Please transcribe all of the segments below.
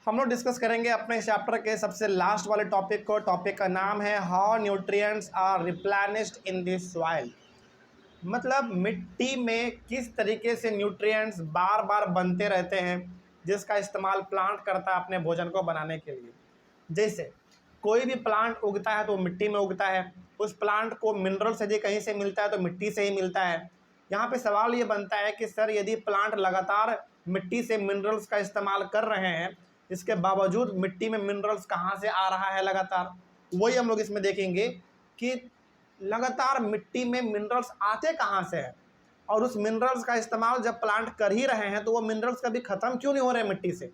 हम लोग डिस्कस करेंगे अपने चैप्टर के सबसे लास्ट वाले टॉपिक को। टॉपिक का नाम है how nutrients are replenished in this soil. मतलब मिट्टी में किस तरीके से न्यूट्रिएंट्स बार बार बनते रहते हैं, जिसका इस्तेमाल प्लांट करता है अपने भोजन को बनाने के लिए। जैसे कोई भी प्लांट उगता है तो मिट्टी में उगता है, उस प्लांट को मिनरल्स यदि कहीं से मिलता है तो मिट्टी से ही मिलता है। यहाँ पे सवाल ये बनता है कि सर यदि प्लांट लगातार मिट्टी से मिनरल्स का इस्तेमाल कर रहे हैं, इसके बावजूद मिट्टी में मिनरल्स कहाँ से आ रहा है लगातार, वही हम लोग इसमें देखेंगे कि लगातार मिट्टी में मिनरल्स आते कहाँ से हैं, और उस मिनरल्स का इस्तेमाल जब प्लांट कर ही रहे हैं तो वो मिनरल्स कभी ख़त्म क्यों नहीं हो रहे हैं। मिट्टी से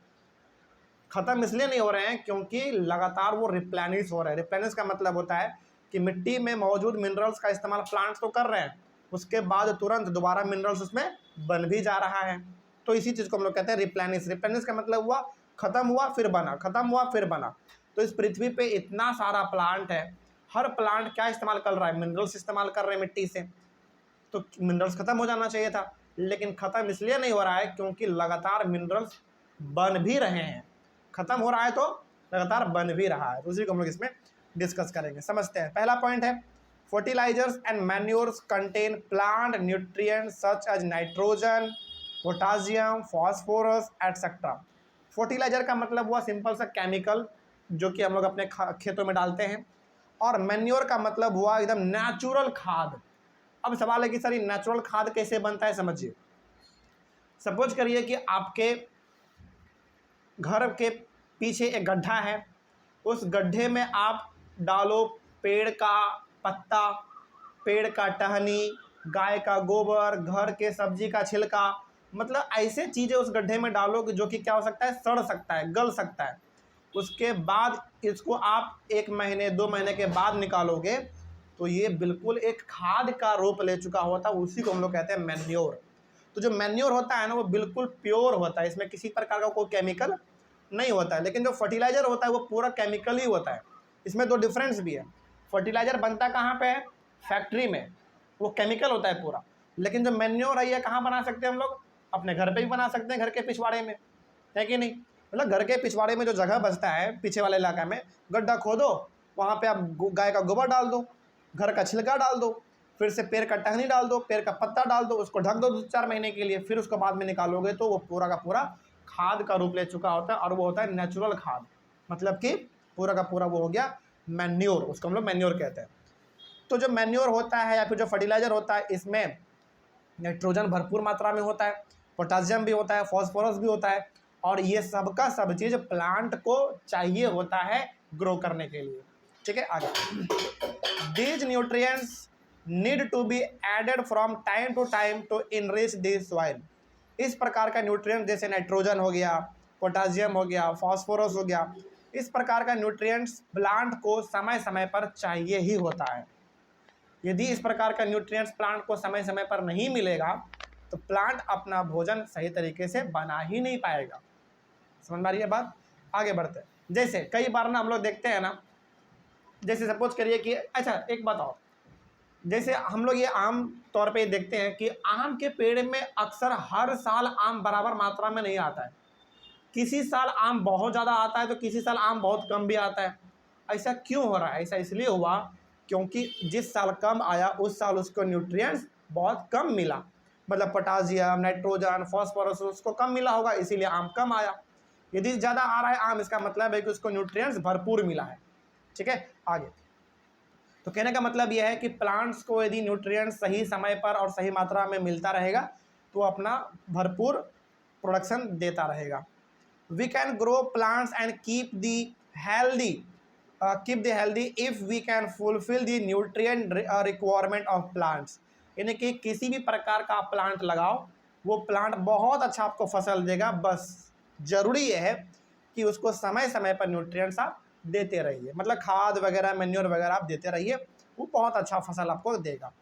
ख़त्म इसलिए नहीं हो रहे हैं क्योंकि लगातार वो रिप्लेनिश हो रहे हैं। रिप्लेनिश का मतलब होता है कि मिट्टी में मौजूद मिनरल्स का इस्तेमाल प्लांट्स तो कर रहे हैं, उसके बाद तुरंत दोबारा मिनरल्स उसमें बन भी जा रहा है। तो इसी चीज़ को हम लोग कहते हैं रिप्लेनिश। रिप्लेनिश का मतलब हुआ ख़त्म हुआ फिर बना, ख़त्म हुआ फिर बना। तो इस पृथ्वी पे इतना सारा प्लांट है, हर प्लांट क्या इस्तेमाल कर रहा है, मिनरल्स इस्तेमाल कर रहे हैं मिट्टी से। तो मिनरल्स ख़त्म हो जाना चाहिए था, लेकिन ख़त्म इसलिए नहीं हो रहा है क्योंकि लगातार मिनरल्स बन भी रहे हैं। ख़त्म हो रहा है तो लगातार बन भी रहा है। तो उसी को हम लोग इसमें डिस्कस करेंगे। समझते हैं। पहला पॉइंट है fertilizers and manures contain plant nutrients such as nitrogen, potassium, phosphorus etcetera. Fertilizer का मतलब हुआ सिंपल सा केमिकल जो कि हम लोग अपने खेतों में डालते हैं, और मैन्योर का मतलब हुआ एकदम नेचुरल खाद। अब सवाल है कि सर ये नेचुरल खाद कैसे बनता है, समझिए। सपोज करिए कि आपके घर के पीछे एक गड्ढा है, उस गड्ढे में आप डालो पेड़ का पत्ता, पेड़ का टहनी, गाय का गोबर, घर के सब्जी का छिलका, मतलब ऐसे चीज़ें उस गड्ढे में डालो कि जो कि क्या हो सकता है, सड़ सकता है, गल सकता है। उसके बाद इसको आप 1 महीने 2 महीने के बाद निकालोगे तो ये बिल्कुल एक खाद का रूप ले चुका होता है। उसी को हम लोग कहते हैं मैन्योर। तो जो मैन्योर होता है ना, वो बिल्कुल प्योर होता है, इसमें किसी प्रकार का कोई केमिकल नहीं होता है। लेकिन जो फर्टिलाइज़र होता है वो पूरा केमिकल ही होता है। इसमें 2 डिफरेंस भी है। फर्टिलाइज़र बनता कहाँ पे है, फैक्ट्री में, वो केमिकल होता है पूरा। लेकिन जो मैन्योर है ये कहाँ बना सकते हैं हम लोग, अपने घर पे भी बना सकते हैं, घर के पिछवाड़े में, है कि नहीं। मतलब घर के पिछवाड़े में जो जगह बचता है पीछे वाले इलाका में, गड्ढा खोदो, वहाँ पे आप गाय का गोबर डाल दो, घर का छिलका डाल दो, फिर से पेड़ का टहनी डाल दो, पेड़ का पत्ता डाल दो, उसको ढक दो 2-4 महीने के लिए, फिर उसको बाद में निकालोगे तो वो पूरा का पूरा खाद का रूप ले चुका होता है, और वो होता है नेचुरल खाद। मतलब कि पूरा का पूरा वो हो गया मैन्योर, उसको हम लोग मैन्योर कहते हैं। तो जो मैन्योर होता है या फिर जो फर्टिलाइज़र होता है, इसमें नाइट्रोजन भरपूर मात्रा में होता है, पोटासियम भी होता है, फॉस्फोरस भी होता है, और ये सब का सब चीज़ प्लांट को चाहिए होता है ग्रो करने के लिए। ठीक है, आगे। These nutrients need to be added from time to time to enrich this soil. इस प्रकार का न्यूट्रिएंट जैसे नाइट्रोजन हो गया, पोटासियम हो गया, फॉस्फोरस हो गया, इस प्रकार का न्यूट्रिएंट्स प्लांट को समय समय पर चाहिए ही होता है। यदि इस प्रकार का न्यूट्रिएंट्स प्लांट को समय समय पर नहीं मिलेगा तो प्लांट अपना भोजन सही तरीके से बना ही नहीं पाएगा। समझ में आ रही है बात। आगे बढ़ते हैं। जैसे कई बार ना हम लोग देखते हैं ना, जैसे सपोज करिए कि अच्छा एक बात और, जैसे हम लोग ये आम तौर पे देखते हैं कि आम के पेड़ में अक्सर हर साल आम बराबर मात्रा में नहीं आता है। किसी साल आम बहुत ज़्यादा आता है तो किसी साल आम बहुत कम भी आता है। ऐसा क्यों हो रहा है? ऐसा इसलिए हुआ क्योंकि जिस साल कम आया उस साल उसको न्यूट्रिएंट्स बहुत कम मिला, मतलब पोटासियम, नाइट्रोजन, फॉस्फोरस उसको कम मिला होगा, इसीलिए आम कम आया। यदि ज़्यादा आ रहा है आम, इसका मतलब है कि उसको न्यूट्रिएंट्स भरपूर मिला है। ठीक है, आगे। तो कहने का मतलब यह है कि प्लांट्स को यदि न्यूट्रिएंट्स सही समय पर और सही मात्रा में मिलता रहेगा तो अपना भरपूर प्रोडक्शन देता रहेगा। We can grow plants and keep the healthy if we can fulfil the nutrient requirement of plants. यानी कि किसी भी प्रकार का आप प्लांट लगाओ, वो प्लांट बहुत अच्छा आपको फसल देगा, बस ज़रूरी यह है कि उसको समय समय पर न्यूट्रिएंट्स आप देते रहिए, मतलब खाद वगैरह, मैन्योर वगैरह आप देते रहिए, वो बहुत अच्छा फसल आपको देगा।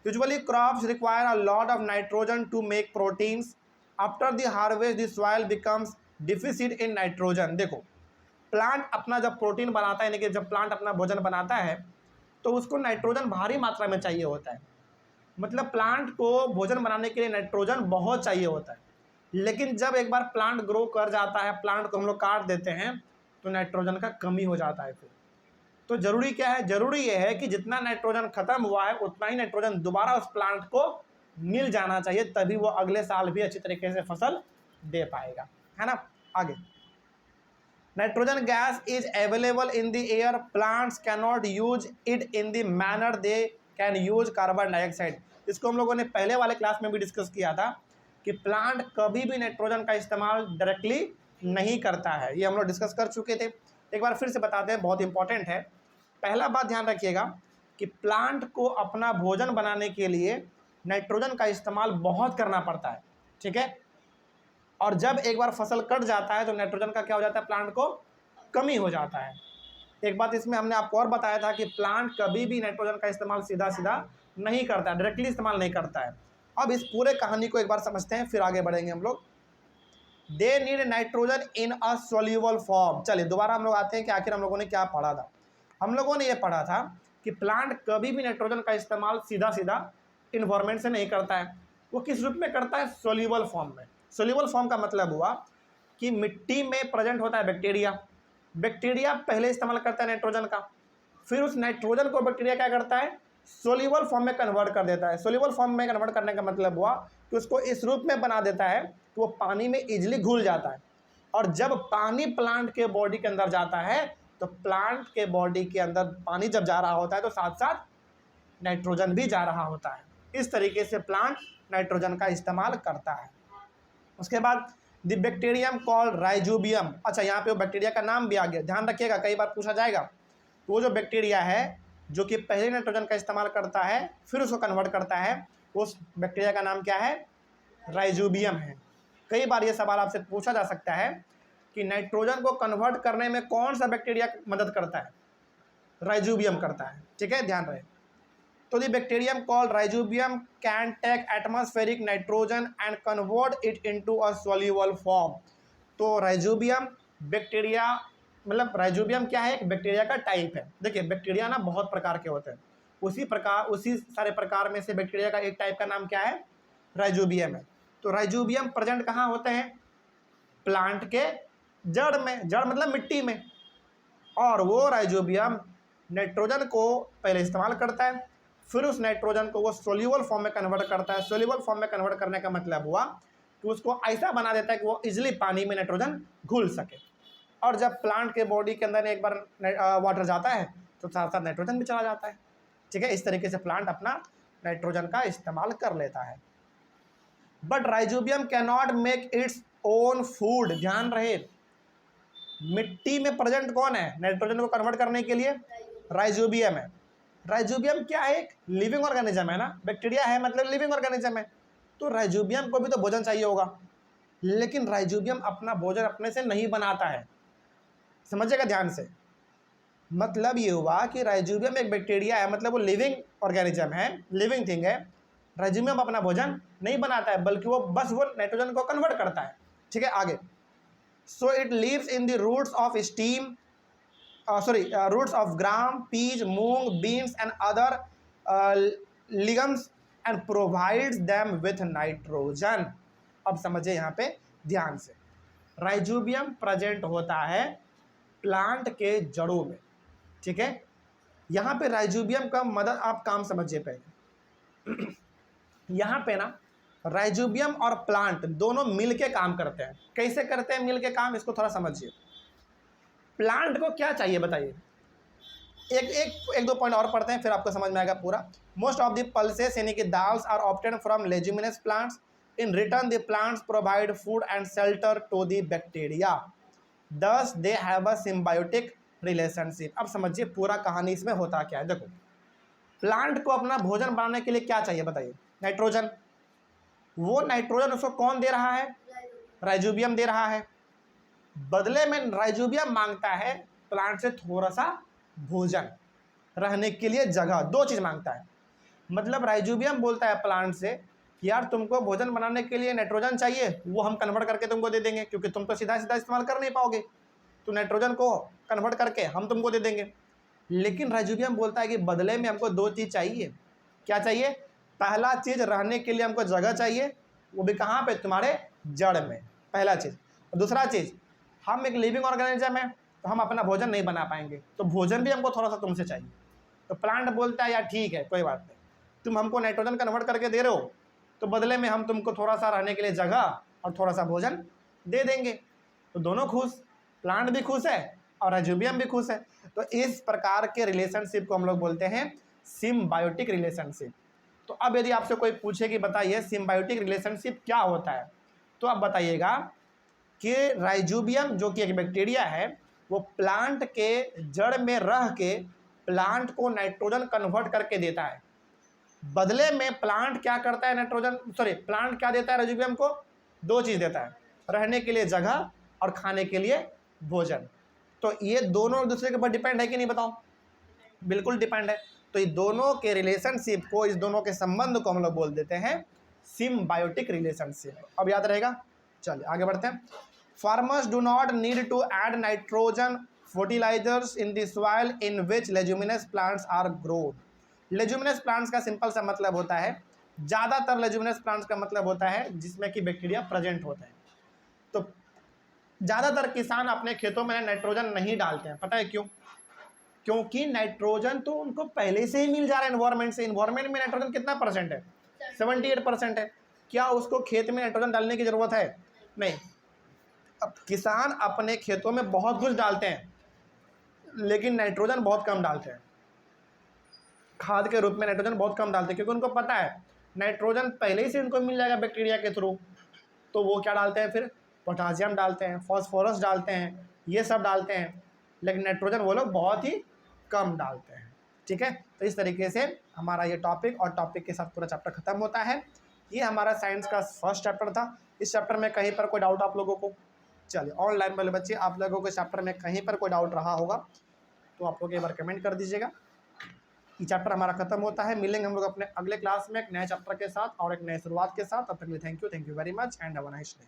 Usually crops require a lot of nitrogen to make proteins. After the harvest the soil becomes deficit in nitrogen. देखो, प्लांट अपना जब प्रोटीन बनाता है, यानी कि जब प्लांट अपना भोजन बनाता है तो उसको नाइट्रोजन भारी मात्रा में चाहिए होता है। मतलब प्लांट को भोजन बनाने के लिए नाइट्रोजन बहुत चाहिए होता है। लेकिन जब एक बार प्लांट ग्रो कर जाता है, प्लांट को हम लोग काट देते हैं, तो नाइट्रोजन का कमी हो जाता है फिर। तो जरूरी क्या है, जरूरी ये है कि जितना नाइट्रोजन खत्म हुआ है उतना ही नाइट्रोजन दोबारा उस प्लांट को मिल जाना चाहिए, तभी वो अगले साल भी अच्छी तरीके से फसल दे पाएगा, है ना। आगे, nitrogen gas is available in the air, plants can not use it in the manner they can use carbon dioxide. इसको हम लोगों ने पहले वाले क्लास में भी डिस्कस किया था कि प्लांट कभी भी नाइट्रोजन का इस्तेमाल डायरेक्टली नहीं करता है, ये हम लोग डिस्कस कर चुके थे। एक बार फिर से बताते हैं, बहुत इंपॉर्टेंट है। पहला बात ध्यान रखिएगा कि प्लांट को अपना भोजन बनाने के लिए नाइट्रोजन का इस्तेमाल बहुत करना पड़ता है, ठीक है। और जब एक बार फसल कट जाता है तो नाइट्रोजन का क्या हो जाता है, प्लांट को कमी हो जाता है। एक बात इसमें हमने आपको और बताया था कि प्लांट कभी भी नाइट्रोजन का इस्तेमाल सीधा सीधा नहीं करता है, डायरेक्टली इस्तेमाल नहीं करता है। अब इस पूरे कहानी को एक बार समझते हैं, फिर आगे बढ़ेंगे हम लोग। They need nitrogen in a soluble form. चलिए दोबारा हम लोग आते हैं कि आखिर हम लोगों ने क्या पढ़ा था। हम लोगों ने ये पढ़ा था कि प्लांट कभी भी नाइट्रोजन का इस्तेमाल सीधा सीधा इन्वायरमेंट से नहीं करता है, वो किस रूप में करता है, सोल्यूबल फॉर्म में। सोल्यूबल फॉर्म का मतलब हुआ कि मिट्टी में प्रेजेंट होता है बैक्टीरिया, बैक्टीरिया पहले इस्तेमाल करता है नाइट्रोजन का, फिर उस नाइट्रोजन को बैक्टीरिया क्या करता है, सोल्यूबल फॉर्म में कन्वर्ट कर देता है। सोल्यूबल फॉर्म में कन्वर्ट करने का मतलब हुआ कि उसको इस रूप में बना देता है कि वो पानी में इजीली घुल जाता है। और जब पानी प्लांट के बॉडी के अंदर जाता है तो प्लांट के बॉडी के अंदर पानी जब जा रहा होता है तो साथ साथ नाइट्रोजन भी जा रहा होता है। इस तरीके से प्लांट नाइट्रोजन का इस्तेमाल करता है। उसके बाद द बैक्टीरियम कॉल्ड राइजोबियम। अच्छा, यहाँ पे वो बैक्टीरिया का नाम भी आ गया, ध्यान रखिएगा, कई बार पूछा जाएगा। तो वो जो बैक्टीरिया है जो कि पहले नाइट्रोजन का इस्तेमाल करता है फिर उसको कन्वर्ट करता है, उस बैक्टीरिया का नाम क्या है, राइजोबियम है। कई बार ये सवाल आपसे पूछा जा सकता है कि नाइट्रोजन को कन्वर्ट करने में कौन सा बैक्टीरिया मदद करता है, राइजोबियम करता है, ठीक है, ध्यान रहे। तो the bacterium called rhizobium can take atmospheric nitrogen and convert it into a soluble form. तो राइजोबियम बैक्टीरिया, मतलब राइजोबियम क्या है, एक बैक्टीरिया का टाइप है। देखिए बैक्टीरिया ना बहुत प्रकार के होते हैं, उसी सारे प्रकार में से बैक्टीरिया का एक टाइप का नाम क्या है, राइजोबियम है। तो राइजोबियम प्रेजेंट कहाँ होते हैं, प्लांट के जड़ में, जड़ मतलब मिट्टी में। और वो राइजोबियम नाइट्रोजन को पहले इस्तेमाल करता है, फिर उस नाइट्रोजन को वो सोल्यूबल फॉर्म में कन्वर्ट करता है। सोल्यूबल फॉर्म में कन्वर्ट करने का मतलब हुआ कि उसको ऐसा बना देता है कि वो इजीली पानी में नाइट्रोजन घुल सके। और जब प्लांट के बॉडी के अंदर एक बार वाटर जाता है तो साथ साथ नाइट्रोजन भी चला जाता है, ठीक है। इस तरीके से प्लांट अपना नाइट्रोजन का इस्तेमाल कर लेता है। But rhizobium can not make its own food. ध्यान रहे, मिट्टी में प्रेजेंट कौन है नाइट्रोजन को कन्वर्ट करने के लिए, राइजोबियम है। राइजोबियम क्या है, एक लिविंग ऑर्गेनिज्म है ना, बैक्टीरिया है मतलब लिविंग ऑर्गेनिज्म है। तो राइजोबियम को भी तो भोजन चाहिए होगा, लेकिन राइजोबियम अपना भोजन अपने से नहीं बनाता है, समझिएगा ध्यान से। मतलब ये हुआ कि राइजोबियम एक बैक्टीरिया है, मतलब वो लिविंग ऑर्गेनिज्म है, लिविंग थिंग है। राइजोबियम अपना भोजन नहीं बनाता है, बल्कि वो बस वो नाइट्रोजन को कन्वर्ट करता है, ठीक है। आगे, so it lives in the roots of steam roots of gram, peas, moong, beans and other legumes and provides them with nitrogen। अब समझिए यहाँ पे ध्यान से, राइजोबियम प्रेजेंट होता है प्लांट के जड़ों में, ठीक है। यहाँ पे राइजोबियम का मदद आप काम समझिए पहले। यहाँ पे ना राइजोबियम और प्लांट दोनों मिलके काम करते हैं। कैसे करते हैं मिलके काम, इसको थोड़ा समझिए। प्लांट को क्या चाहिए बताइए, एक दो पॉइंट और पढ़ते हैं फिर आपको समझ में आएगा पूरा। मोस्ट ऑफ द पल्सेस यानी कि dals are obtain from leguminous plants, in return the plants provide food and shelter to the bacteria, thus they have a symbiotic relationship. अब समझिए पूरा कहानी इसमें होता क्या है। देखो, प्लांट को अपना भोजन बनाने के लिए क्या चाहिए बताइए, नाइट्रोजन। वो नाइट्रोजन उसको कौन दे रहा है, राइजोबियम दे रहा है। बदले में राइजोबियम मांगता है प्लांट से थोड़ा सा भोजन, रहने के लिए जगह, दो चीज़ मांगता है। मतलब राइजोबियम बोलता है प्लांट से कि यार तुमको भोजन बनाने के लिए नाइट्रोजन चाहिए, वो हम कन्वर्ट करके तुमको दे देंगे, क्योंकि तुम तो सीधा सीधा इस्तेमाल कर नहीं पाओगे, तो नाइट्रोजन को कन्वर्ट करके हम तुमको दे देंगे। लेकिन राइजोबियम बोलता है कि बदले में हमको दो चीज़ चाहिए। क्या चाहिए, पहला चीज़ रहने के लिए हमको जगह चाहिए, वो भी कहाँ पे, तुम्हारे जड़ में, पहला चीज़। दूसरा चीज़, हम एक लिविंग ऑर्गेनिज्म है तो हम अपना भोजन नहीं बना पाएंगे, तो भोजन भी हमको थोड़ा सा तुमसे चाहिए। तो प्लांट बोलता है यार ठीक है कोई बात नहीं, तुम हमको नाइट्रोजन कन्वर्ट करके दे रहे हो तो बदले में हम तुमको थोड़ा सा रहने के लिए जगह और थोड़ा सा भोजन दे देंगे। तो दोनों खुश, प्लांट भी खुश है और राइजोबियम भी खुश है। तो इस प्रकार के रिलेशनशिप को हम लोग बोलते हैं सिम्बायोटिक रिलेशनशिप। तो अब यदि आपसे कोई पूछे कि बताइए सिम्बायोटिक रिलेशनशिप क्या होता है, तो आप बताइएगा कि राइजोबियम जो कि एक बैक्टीरिया है वो प्लांट के जड़ में रह के प्लांट को नाइट्रोजन कन्वर्ट करके देता है। बदले में प्लांट क्या करता है, प्लांट क्या देता है राइजोबियम को? दो चीज़ देता है, रहने के लिए जगह और खाने के लिए भोजन। तो ये दोनों एक दूसरे के ऊपर डिपेंड है कि नहीं, बताओ? बिल्कुल डिपेंड है। तो ये दोनों के रिलेशनशिप को, इस दोनों के संबंध को हम लोग बोल देते हैं सिम्बायोटिक रिलेशनशिप। अब याद रहेगा। चलिए आगे बढ़ते हैं। Farmers do not need to add nitrogen fertilisers in the soil in which leguminous plants are grown. Leguminous plants का सिंपल सा मतलब होता है, ज़्यादातर लेज्यूमिनस प्लांट्स का मतलब होता है जिसमें कि बैक्टीरिया प्रेजेंट होते हैं। तो ज़्यादातर किसान अपने खेतों में नाइट्रोजन नहीं डालते हैं। पता है क्यों? क्योंकि नाइट्रोजन तो उनको पहले से ही मिल जा रहा है एनवायरमेंट से। एनवायरमेंट में नाइट्रोजन कितना परसेंट है? 78% है। क्या उसको खेत में नाइट्रोजन डालने की ज़रूरत है? नहीं। अब किसान अपने खेतों में बहुत कुछ डालते हैं लेकिन नाइट्रोजन बहुत कम डालते हैं। खाद के रूप में नाइट्रोजन बहुत कम डालते हैं क्योंकि उनको पता है नाइट्रोजन पहले ही से उनको मिल जाएगा बैक्टीरिया के थ्रू। तो वो क्या डालते हैं फिर? पोटासियम डालते हैं, फॉस्फोरस डालते हैं, ये सब डालते हैं, लेकिन नाइट्रोजन वो लोग बहुत ही कम डालते हैं। ठीक है, तो इस तरीके से हमारा ये टॉपिक और टॉपिक के साथ पूरा चैप्टर खत्म होता है। ये हमारा साइंस का फर्स्ट चैप्टर था। इस चैप्टर में कहीं पर कोई डाउट आप लोगों को? चलिए ऑनलाइन वाले बच्चे, आप लोगों को इस चैप्टर में कहीं पर कोई डाउट रहा होगा तो आप लोग एक बार कमेंट कर दीजिएगा। ये चैप्टर हमारा खत्म होता है। मिलेंगे हम लोग अपने अगले क्लास में एक नए चैप्टर के साथ और एक नए शुरुआत के साथ। तब तक के लिए thank you very much and have a nice day.